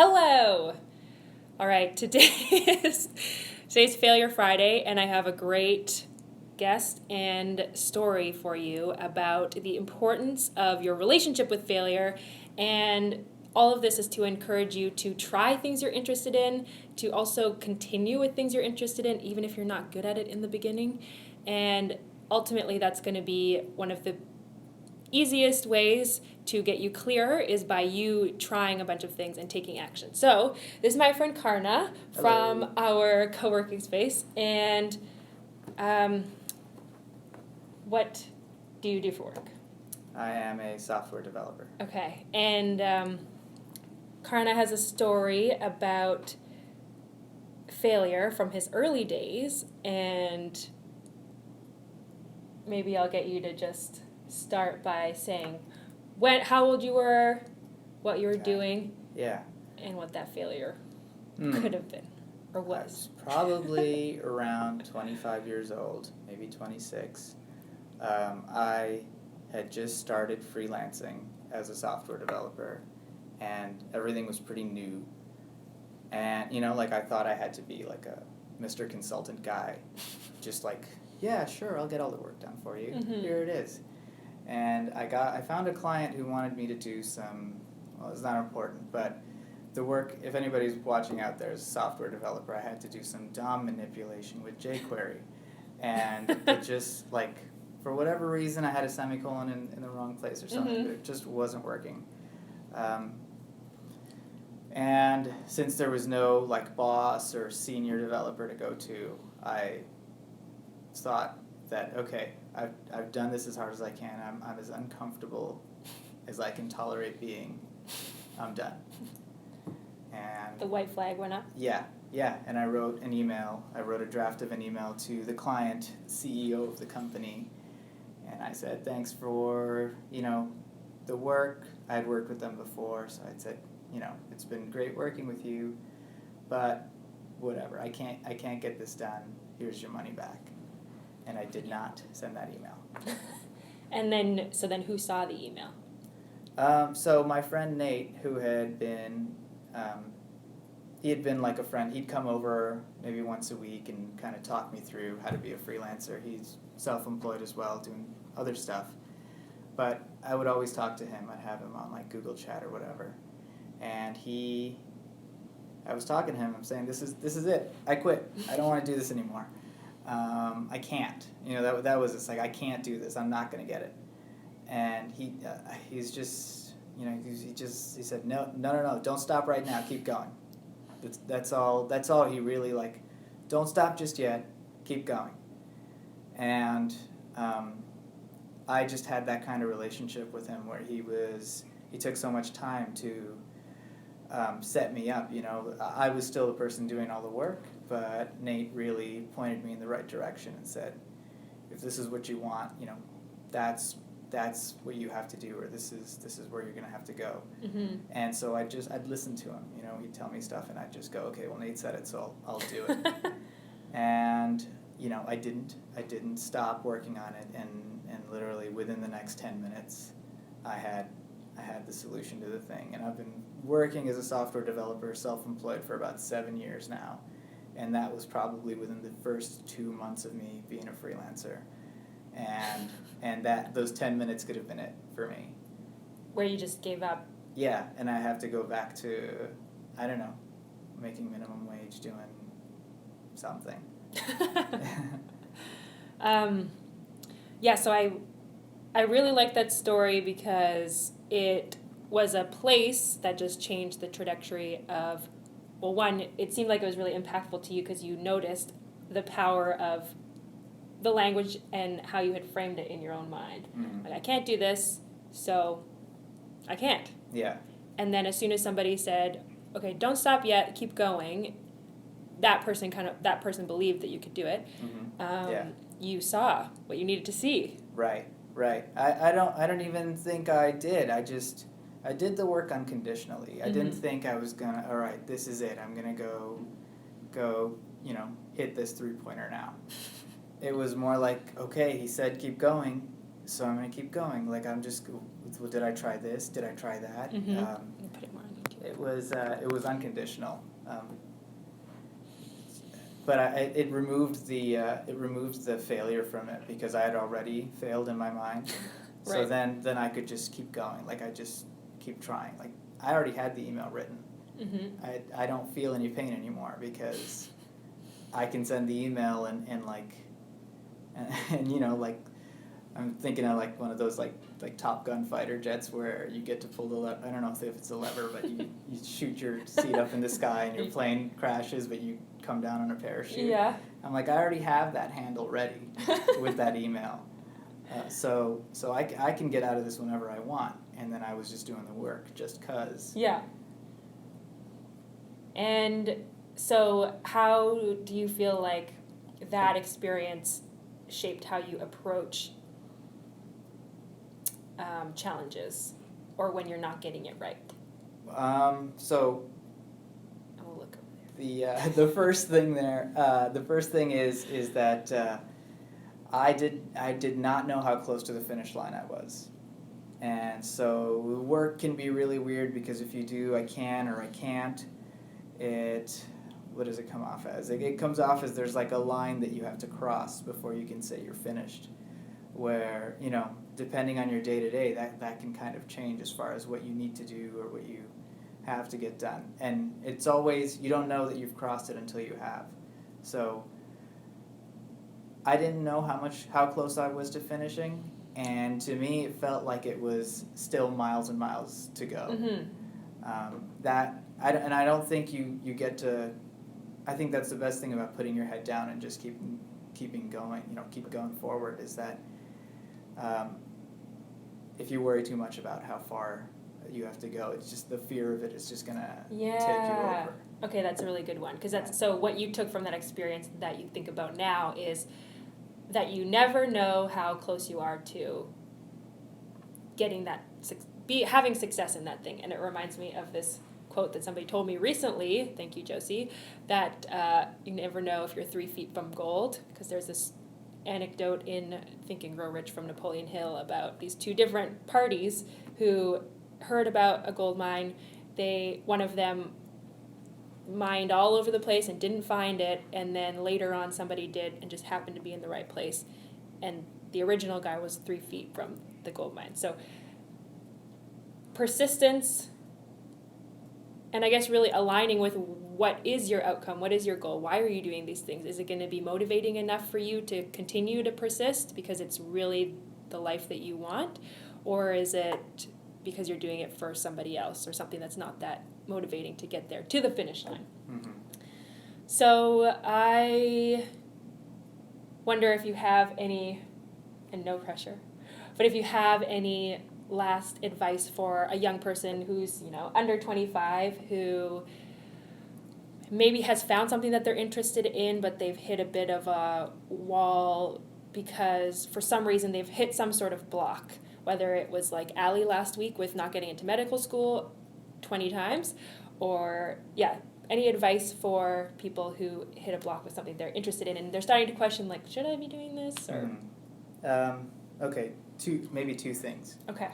Hello! All right, today's Failure Friday, and I have a great guest and story for you about the importance of your relationship with failure. And all of this is to encourage you to try things you're interested in, to also continue with things you're interested in, even if you're not good at it in the beginning. And ultimately, that's going to be one of the easiest ways to get you clearer is by you trying a bunch of things and taking action. So this is my friend Karna from our co-working space. And what do you do for work? I am a software developer. Okay. And Karna has a story about failure from his early days, and maybe I'll get you to just start by saying how old you were, what you were doing, and what that failure could have been or was. I was probably around 25 years old, maybe 26. I had just started freelancing as a software developer, and everything was pretty new. And, I thought I had to be like a Mr. Consultant guy, just like, yeah, sure, I'll get all the work done for you. Mm-hmm. Here it is. And I found a client who wanted me to do some, well, it's not important, but the work, if anybody's watching out there as a software developer, I had to do some DOM manipulation with jQuery. And it just, for whatever reason, I had a semicolon in the wrong place or something, Mm-hmm. but it just wasn't working. And since there was no, boss or senior developer to go to, I thought that, okay, I've done this as hard as I can. I'm as uncomfortable as I can tolerate being. I'm done. And The white flag went up? Yeah. And I wrote an email. I wrote a draft of an email to the client, CEO of the company. And I said, thanks for, the work. I had worked with them before, so I said, it's been great working with you, but whatever, I can't get this done. Here's your money back. And I did not send that email. And then who saw the email? So my friend Nate, who had been, he had been like a friend. He'd come over maybe once a week and kind of talk me through how to be a freelancer. He's self-employed as well, doing other stuff. But I would always talk to him. I'd have him on Google Chat or whatever. And I was talking to him. I'm saying, this is it. I quit. I don't want to do this anymore. I can't. That was just I can't do this. I'm not going to get it. And he's just, he said, no, don't stop right now. Keep going. That's all he really don't stop just yet. Keep going. And I just had that kind of relationship with him where he took so much time to set me up. I was still the person doing all the work, but Nate really pointed me in the right direction and said, if this is what you want, that's what you have to do, or this is where you're going to have to go. Mm-hmm. And so I'd listen to him. He'd tell me stuff, and I'd just go, okay, well, Nate said it, so I'll do it. And I didn't stop working on it, and literally within the next 10 minutes, I had the solution to the thing. And I've been working as a software developer, self-employed, for about 7 years now. And that was probably within the first 2 months of me being a freelancer. And those 10 minutes could have been it for me. Where you just gave up? Yeah, and I have to go back to, I don't know, making minimum wage, doing something. So I really like that story because it was a place that just changed the trajectory of, well, one, it seemed like it was really impactful to you because you noticed the power of the language and how you had framed it in your own mind. Mm-hmm. I can't do this, so I can't. Yeah. And then as soon as somebody said, okay, don't stop yet, keep going, that person believed that you could do it. Mm-hmm. You saw what you needed to see. Right. I don't even think I did. I did the work unconditionally. Mm-hmm. I didn't think I was gonna, all right, this is it. I'm gonna go, hit this 3-pointer now. It was more like, okay, he said keep going, so I'm gonna keep going. I'm just, well, did I try this? Did I try that? Mm-hmm. Put it more on YouTube. It was unconditional. But it removed the failure from it because I had already failed in my mind. So Right. then I could just keep going. Like I just keep trying. Like I already had the email written. Mm-hmm. I don't feel any pain anymore because I can send the email and like and you know like I'm thinking of like one of those like Top Gun fighter jets where you get to pull the lever. I don't know if it's a lever, but you shoot your seat up in the sky and your plane crashes, but you come down on a parachute. Yeah. I'm like, I already have that handle ready with that email. So I can get out of this whenever I want. And then I was just doing the work just 'cause. Yeah. And so how do you feel like that experience shaped how you approach challenges or when you're not getting it right? So I will look over there. the first thing there, the first thing is that I did not know how close to the finish line I was, and so work can be really weird because if you do I can or I can't, what does it come off as? It comes off as there's like a line that you have to cross before you can say you're finished, where depending on your day-to-day that can kind of change as far as what you need to do or what you have to get done, and it's always you don't know that you've crossed it until you have. So I didn't know how close I was to finishing, and to me it felt like it was still miles and miles to go. Mm-hmm. I don't think you get to. I think that's the best thing about putting your head down and just keeping going. Keep going forward. Is that if you worry too much about how far you have to go, it's just the fear of it is just gonna take you over. Okay, that's a really good one because so what you took from that experience that you think about now is that you never know how close you are to getting that having success in that thing. And it reminds me of this quote that somebody told me recently, thank you Josie, that you never know if you're 3 feet from gold, because there's this anecdote in Think and Grow Rich from Napoleon Hill about these two different parties who heard about a gold mine. One of them mined all over the place and didn't find it, and then later on somebody did and just happened to be in the right place, and the original guy was 3 feet from the gold mine. So persistence, and I guess really aligning with what is your outcome, what is your goal, why are you doing these things? Is it going to be motivating enough for you to continue to persist because it's really the life that you want, or is it because you're doing it for somebody else or something that's not that motivating to get there to the finish line? Mm-hmm. So I wonder if you have any, and no pressure, but if you have any last advice for a young person who's under 25 who maybe has found something that they're interested in, but they've hit a bit of a wall because for some reason they've hit some sort of block, whether it was like Allie last week with not getting into medical school 20 times, or any advice for people who hit a block with something they're interested in and they're starting to question, like, should I be doing this? Or Okay, maybe two things. Okay.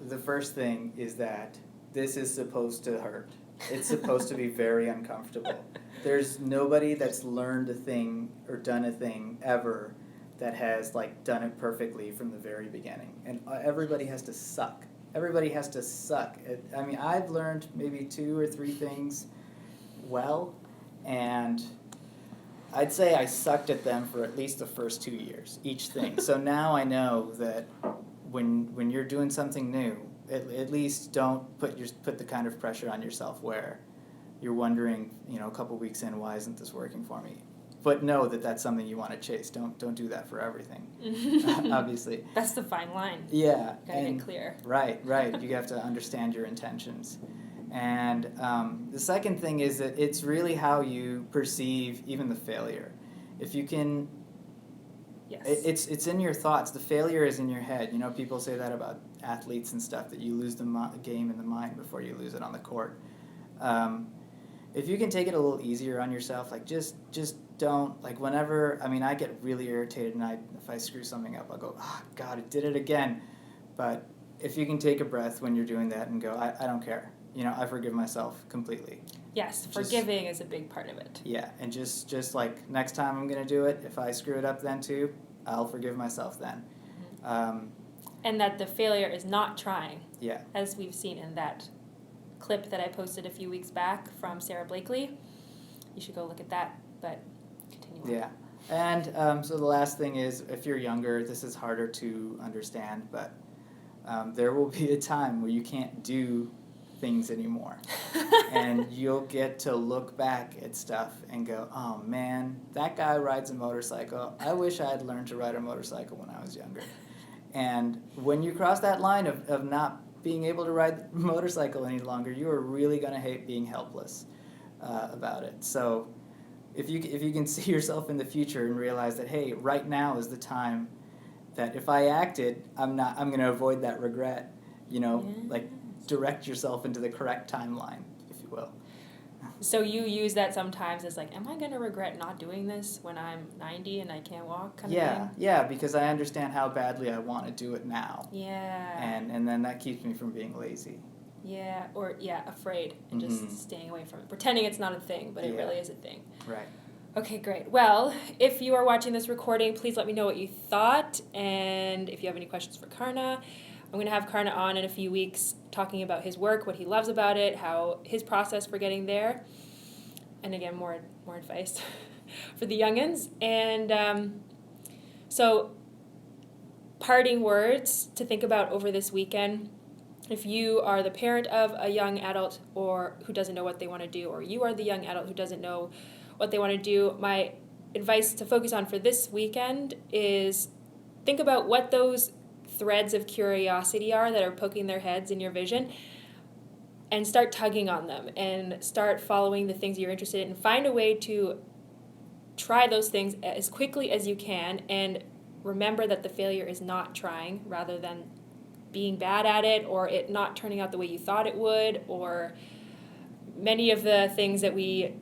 The first thing is that this is supposed to hurt. It's supposed to be very uncomfortable. There's nobody that's learned a thing or done a thing ever that has done it perfectly from the very beginning. And everybody has to suck. Everybody has to suck. I've learned maybe 2 or 3 things well, and I'd say I sucked at them for at least the first 2 years, each thing. So now I know that when you're doing something new, at least don't put the kind of pressure on yourself where you're wondering, a couple weeks in, why isn't this working for me? But know that that's something you want to chase. Don't do that for everything, obviously. That's the fine line. Yeah. Gotta get clear. Right. You have to understand your intentions. And the second thing is that it's really how you perceive even the failure. If you can... Yes. It's in your thoughts. The failure is in your head. People say that about athletes and stuff, that you lose the game in the mind before you lose it on the court. If you can take it a little easier on yourself, just don't, whenever, I get really irritated and if I screw something up, I'll go, oh, God, I did it again. But if you can take a breath when you're doing that and go, I don't care. I forgive myself completely. Yes, forgiving is a big part of it. Yeah, and just like next time I'm going to do it, if I screw it up then too, I'll forgive myself then. And that the failure is not trying. Yeah. As we've seen in that clip that I posted a few weeks back from Sarah Blakely. You should go look at that, but continue on. Yeah. And so the last thing is, if you're younger, this is harder to understand, but there will be a time where you can't do things anymore. And you'll get to look back at stuff and go, oh man, that guy rides a motorcycle. I wish I had learned to ride a motorcycle when I was younger. And when you cross that line of not being able to ride the motorcycle any longer, you are really going to hate being helpless about it. So if you can see yourself in the future and realize that, hey, right now is the time that if I acted, I'm going to avoid that regret, like direct yourself into the correct timeline, if you will. So you use that sometimes as like, am I going to regret not doing this when I'm 90 and I can't walk kind of thing? Yeah, because I understand how badly I want to do it now. Yeah. And then that keeps me from being lazy. Yeah, or afraid and just staying away from it. Pretending it's not a thing, but it really is a thing. Right. Okay, great. Well, if you are watching this recording, please let me know what you thought. And if you have any questions for Karna, I'm going to have Karna on in a few weeks talking about his work, what he loves about it, how his process for getting there. And again, more advice for the youngins. And so parting words to think about over this weekend. If you are the parent of a young adult or who doesn't know what they want to do, or you are the young adult who doesn't know what they want to do, my advice to focus on for this weekend is think about what those threads of curiosity are that are poking their heads in your vision, and start tugging on them and start following the things you're interested in, and find a way to try those things as quickly as you can, and remember that the failure is not trying, rather than being bad at it or it not turning out the way you thought it would, or many of the things that we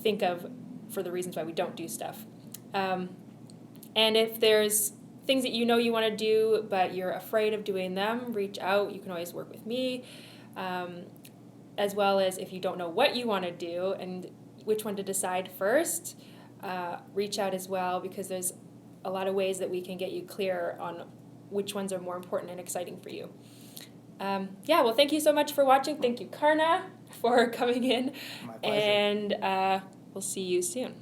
think of for the reasons why we don't do stuff. And if there's things that you want to do but you're afraid of doing them, reach out. You can always work with me. As well as if you don't know what you want to do and which one to decide first, reach out as well, because there's a lot of ways that we can get you clear on which ones are more important and exciting for you. Well, thank you so much for watching. Thank you, Karna, for coming in. My pleasure. And we'll see you soon.